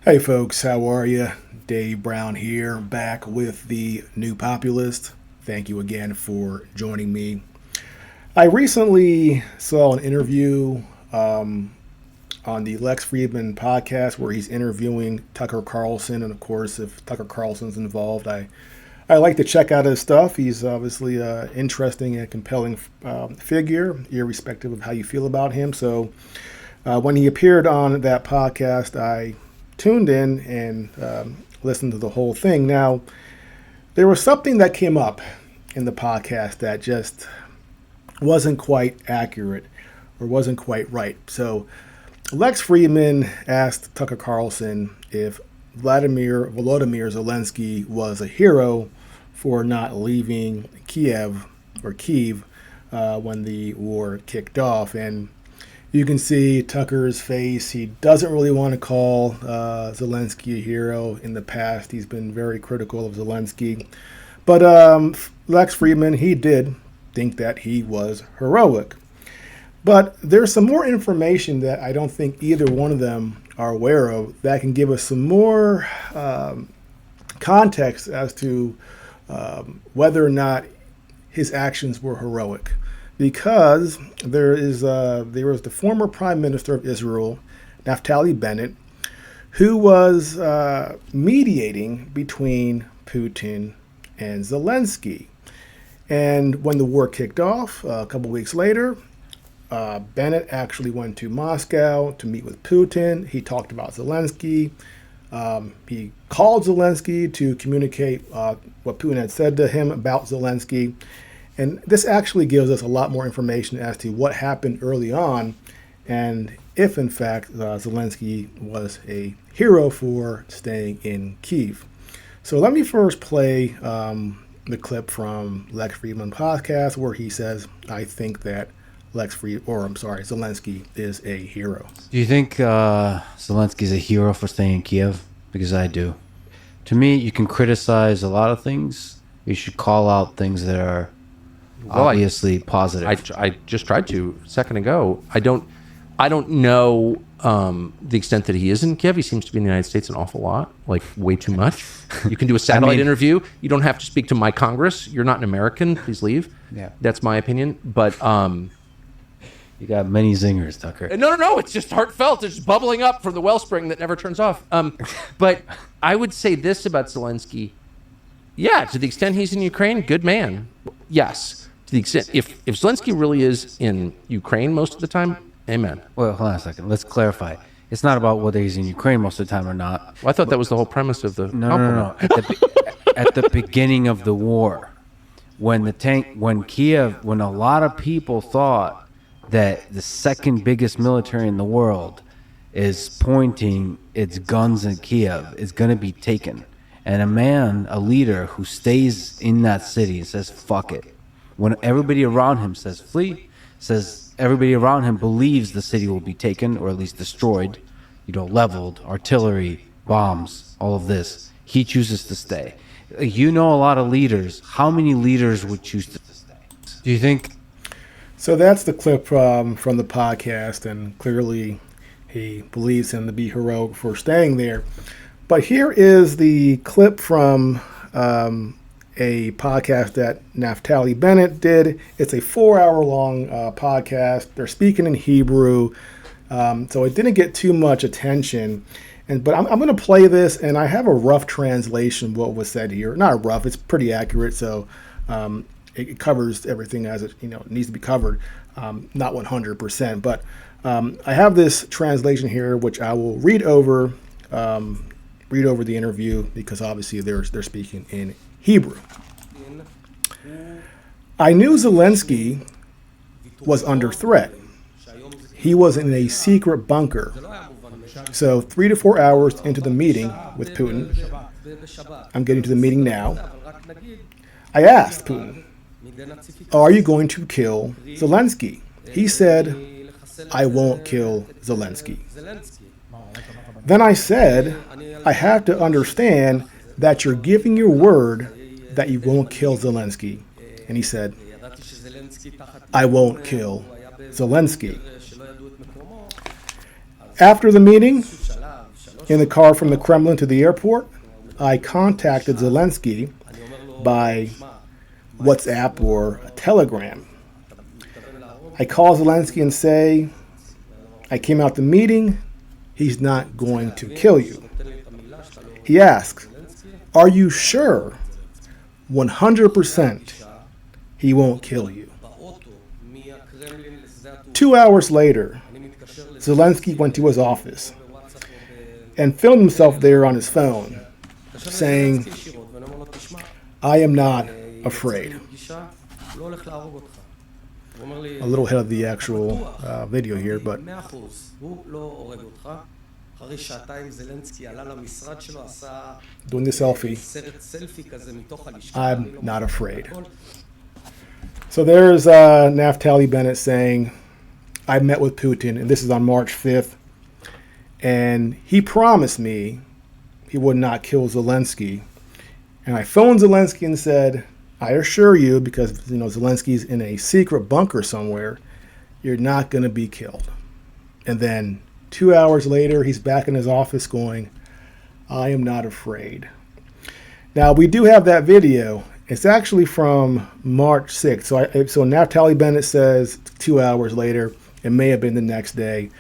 Hey folks, how are you? Dave Brown here, back with the New Populist. Thank you again for joining me. I recently saw an interview on the Lex Friedman podcast where he's interviewing Tucker Carlson, and of course, if Tucker Carlson's involved, I like to check out his stuff. He's obviously an interesting and compelling figure, irrespective of how you feel about him. So when he appeared on that podcast, I tuned in and listened to the whole thing. Now, there was something that came up in the podcast that just wasn't quite accurate or wasn't quite right. So Lex Friedman asked Tucker Carlson if Volodymyr Zelensky was a hero for not leaving Kiev when the war kicked off. And you can see Tucker's face. He doesn't really want to call Zelensky a hero. In the past, he's been very critical of Zelensky. But Lex Friedman, he did think that he was heroic. But there's some more information that I don't think either one of them are aware of that can give us some more context as to whether or not his actions were heroic. Because there was the former Prime Minister of Israel, Naftali Bennett, who was mediating between Putin and Zelensky. And when the war kicked off a couple weeks later, Bennett actually went to Moscow to meet with Putin. He talked about Zelensky. He called Zelensky to communicate what Putin had said to him about Zelensky. And this actually gives us a lot more information as to what happened early on and if, in fact, Zelensky was a hero for staying in Kiev. So let me first play the clip from Lex Friedman podcast where he says, I think that Zelensky is a hero. Do you think Zelensky's a hero for staying in Kiev? Because I do. To me, you can criticize a lot of things. You should call out things that are obviously positive. I just tried to a second ago. I don't know the extent that he is in Kiev. He seems to be in the United States an awful lot, like way too much. You can do a satellite interview. You don't have to speak to my Congress. You're not an American. Please leave. Yeah, that's my opinion. But you got many zingers, Tucker. No. It's just heartfelt. It's just bubbling up from the wellspring that never turns off. But I would say this about Zelensky. Yeah, to the extent he's in Ukraine, good man. Yes. To the extent, if Zelensky really is in Ukraine most of the time, amen. Well, hold on a second. Let's clarify. It's not about whether he's in Ukraine most of the time or not. Well, I thought that was the whole premise of the No. At the beginning of the war, when a lot of people thought that the second biggest military in the world is pointing its guns at Kiev is going to be taken. And a leader who stays in that city and says, fuck it. When everybody around him says flee, everybody around him believes the city will be taken or at least destroyed, leveled, artillery, bombs, all of this. He chooses to stay. You know a lot of leaders. How many leaders would choose to stay? Do you think? So that's the clip from the podcast, and clearly he believes him to be heroic for staying there. But here is the clip from a podcast that Naftali Bennett did. It's a 4-hour-long podcast. They're speaking in Hebrew, so it didn't get too much attention. But I'm going to play this, and I have a rough translation of what was said here. Not rough; it's pretty accurate. So it covers everything as it needs to be covered. Not 100%, but I have this translation here, which I will read over. Read over the interview because obviously they're speaking in Hebrew. I knew Zelensky was under threat. He was in a secret bunker. So 3 to 4 hours into the meeting with Putin, I'm getting to the meeting now, I asked Putin, are you going to kill Zelensky? He said, I won't kill Zelensky. Then I said, I have to understand that you're giving your word that you won't kill Zelensky. And he said, I won't kill Zelensky. After the meeting, in the car from the Kremlin to the airport, I contacted Zelensky by WhatsApp or a Telegram. I call Zelensky and say, I came out the meeting, he's not going to kill you. He asks, are you sure 100% he won't kill you? 2 hours later, Zelensky went to his office and filmed himself there on his phone, saying, I am not afraid. A little ahead of the actual video here, but doing the selfie, I'm not afraid. So there's Naftali Bennett saying, I met with Putin, and this is on March 5th, and he promised me he would not kill Zelensky. And I phoned Zelensky and said, I assure you, because Zelensky's in a secret bunker somewhere, you're not going to be killed. And then 2 hours later, he's back in his office going, I am not afraid. Now, we do have that video. It's actually from March 6th. So Naftali Bennett says 2 hours later. It may have been the next day.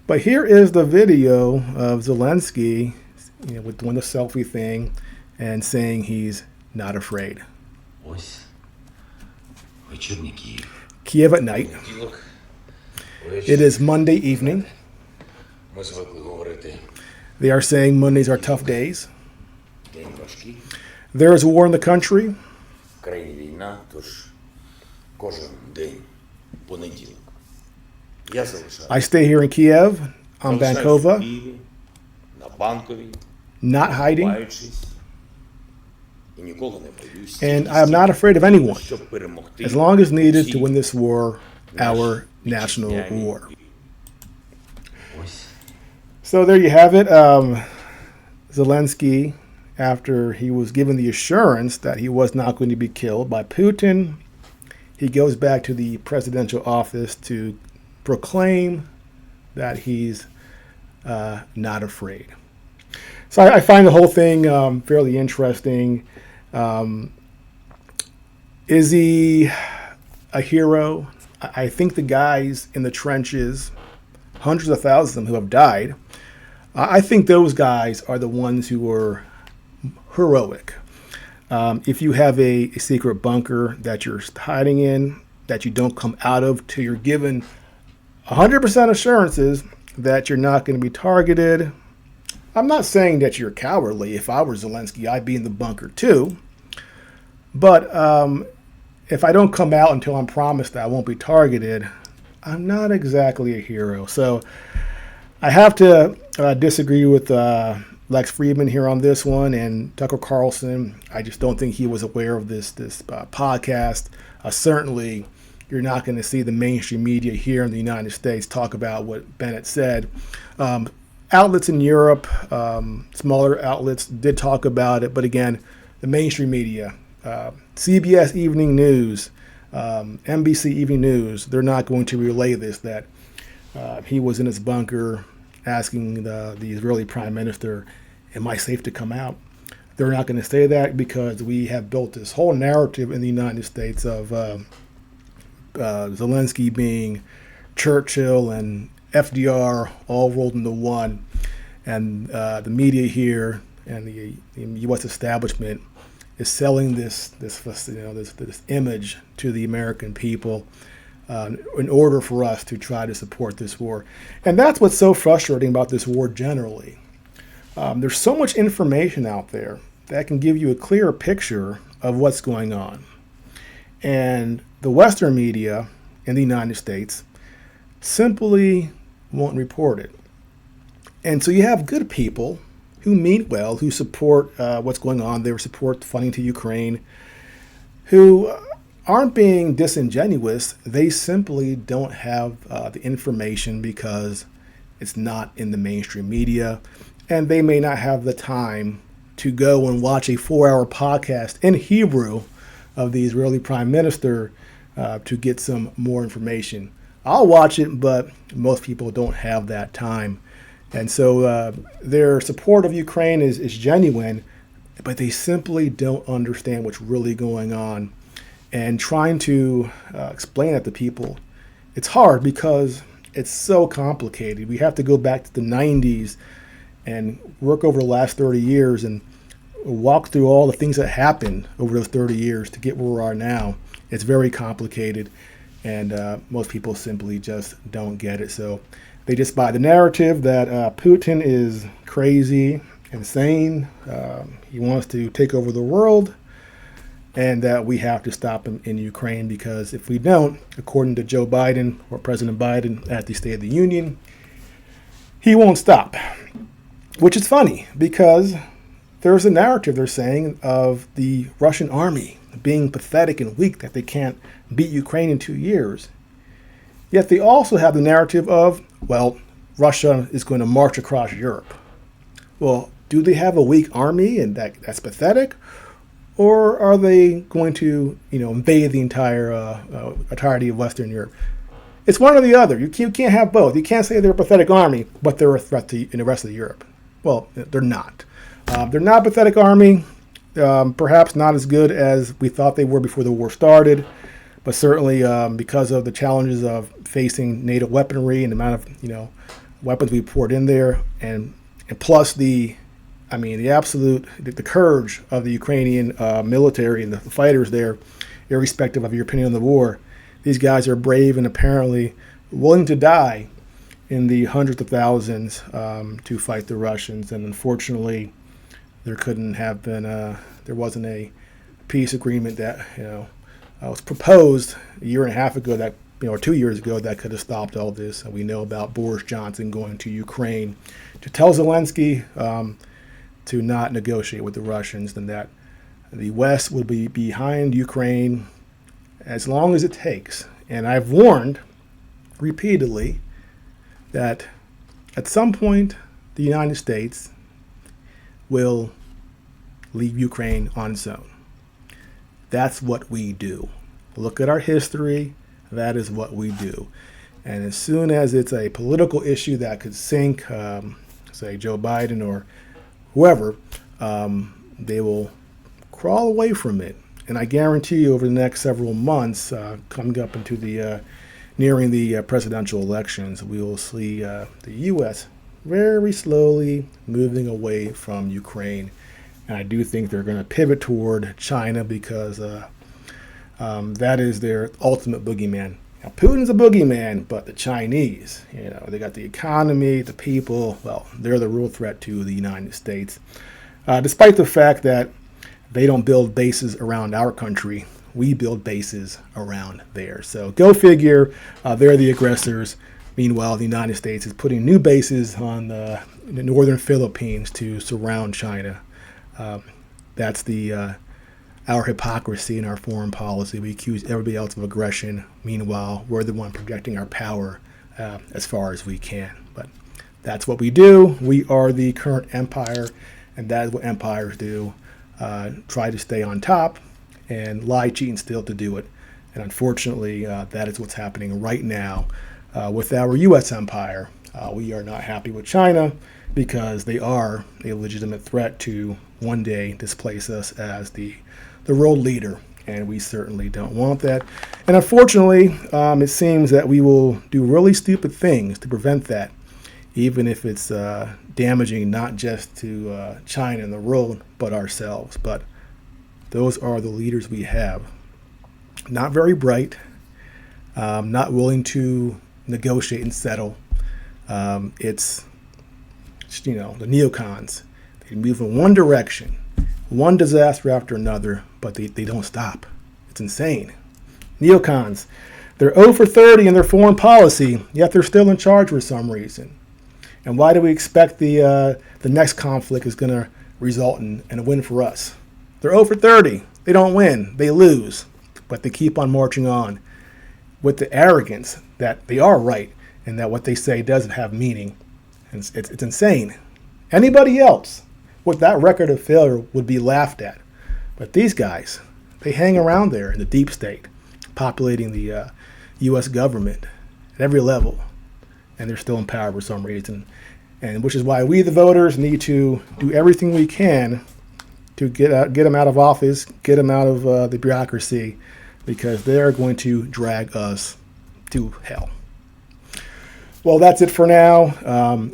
But here is the video of Zelensky, with doing the selfie thing and saying he's not afraid. Kiev at night. It is Monday evening. They are saying Mondays are tough days. There is war in the country. I stay here in Kiev, on Bankova, not hiding, and I am not afraid of anyone, as long as needed to win this war, our national war. So there you have it. Zelensky, after he was given the assurance that he was not going to be killed by Putin, he goes back to the presidential office to proclaim that he's not afraid. So I find the whole thing fairly interesting. Is he a hero? I think the guys in the trenches, hundreds of thousands of them who have died, I think those guys are the ones who are heroic. If you have a secret bunker that you're hiding in, that you don't come out of till you're given 100% assurances that you're not going to be targeted. I'm not saying that you're cowardly. If I were Zelensky, I'd be in the bunker too. But if I don't come out until I'm promised that I won't be targeted, I'm not exactly a hero. So I have to disagree with Lex Friedman here on this one, and Tucker Carlson. I just don't think he was aware of this podcast. Certainly, you're not going to see the mainstream media here in the United States talk about what Bennett said. Outlets in Europe, smaller outlets did talk about it, but again, the mainstream media, CBS Evening News, NBC Evening News, they're not going to relay this, that he was in his bunker asking the Israeli Prime Minister, am I safe to come out? They're not going to say that because we have built this whole narrative in the United States of Zelensky being Churchill and FDR all rolled into one, and the media here and the U.S. establishment is selling this image to the American people in order for us to try to support this war. And that's what's so frustrating about this war generally. There's so much information out there that can give you a clearer picture of what's going on. And the Western media in the United States simply won't report it. And so you have good people who mean well, who support what's going on. They support funding to Ukraine, who aren't being disingenuous. They simply don't have the information because it's not in the mainstream media, and they may not have the time to go and watch a 4-hour podcast in Hebrew of the Israeli Prime Minister to get some more information. I'll watch it, but most people don't have that time. And so their support of Ukraine is genuine, but they simply don't understand what's really going on. And trying to explain that to people, it's hard because it's so complicated. We have to go back to the 90s and work over the last 30 years and walk through all the things that happened over those 30 years to get where we are now. It's very complicated, and most people simply just don't get it. So they just buy the narrative that Putin is crazy, insane, he wants to take over the world, and that we have to stop him in Ukraine, because if we don't, according to Joe Biden, or President Biden at the State of the Union, he won't stop. Which is funny, because there's a narrative, they're saying, of the Russian army being pathetic and weak, that they can't beat Ukraine in 2 years. Yet they also have the narrative of, well, Russia is going to march across Europe. Well, do they have a weak army and that's pathetic? Or are they going to, invade the entirety of Western Europe? It's one or the other. You can't have both. You can't say they're a pathetic army, but they're a threat to in the rest of Europe. Well, they're not. They're not a pathetic army. Perhaps not as good as we thought they were before the war started, but certainly because of the challenges of facing NATO weaponry and the amount of weapons we poured in there, and plus the courage of the Ukrainian military and the fighters there, irrespective of your opinion on the war. These guys are brave and apparently willing to die in the hundreds of thousands to fight the Russians. And unfortunately, there wasn't a peace agreement that was proposed a year and a half ago, that or 2 years ago, that could have stopped all this. And we know about Boris Johnson going to Ukraine to tell Zelensky to not negotiate with the Russians, and that the West would be behind Ukraine as long as it takes. And I've warned repeatedly that at some point the United States will leave Ukraine on its own. That's what we do. Look at our history. That is what we do. And as soon as it's a political issue that could sink, say Joe Biden or whoever, they will crawl away from it. And I guarantee you over the next several months, coming up into nearing the presidential elections, we will see the U.S. very slowly moving away from Ukraine. And I do think they're going to pivot toward China, because that is their ultimate boogeyman. Now, Putin's a boogeyman, but the Chinese, they got the economy, the people, well, they're the real threat to the United States. Despite the fact that they don't build bases around our country, we build bases around theirs. So go figure, they're the aggressors. Meanwhile, the United States is putting new bases on the northern Philippines to surround China. That's our hypocrisy in our foreign policy. We accuse everybody else of aggression. Meanwhile, we're the one projecting our power as far as we can. But that's what we do. We are the current empire, and that is what empires do. Try to stay on top and lie, cheat, and steal to do it. And unfortunately, that is what's happening right now with our U.S. empire. We are not happy with China because they are a legitimate threat to one day displace us as the world leader, and we certainly don't want that. And unfortunately, it seems that we will do really stupid things to prevent that, even if it's damaging not just to China and the world, but ourselves. But those are the leaders we have. Not very bright, not willing to negotiate and settle. It's the neocons. They move in one direction, one disaster after another, but they don't stop. It's insane. Neocons, they're 0 for 30 in their foreign policy, yet they're still in charge for some reason. And why do we expect the next conflict is going to result in a win for us? They're 0 for 30. They don't win. They lose. But they keep on marching on with the arrogance that they are right and that what they say does have meaning. And it's insane. Anybody else with that record of failure would be laughed at. But these guys, they hang around there in the deep state, populating the U.S. government at every level, and they're still in power for some reason. and which is why we, the voters, need to do everything we can to get them out of office, get them out of the bureaucracy, because they are going to drag us to hell. Well, that's it for now.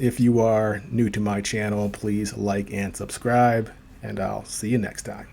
If you are new to my channel, please like and subscribe, and I'll see you next time.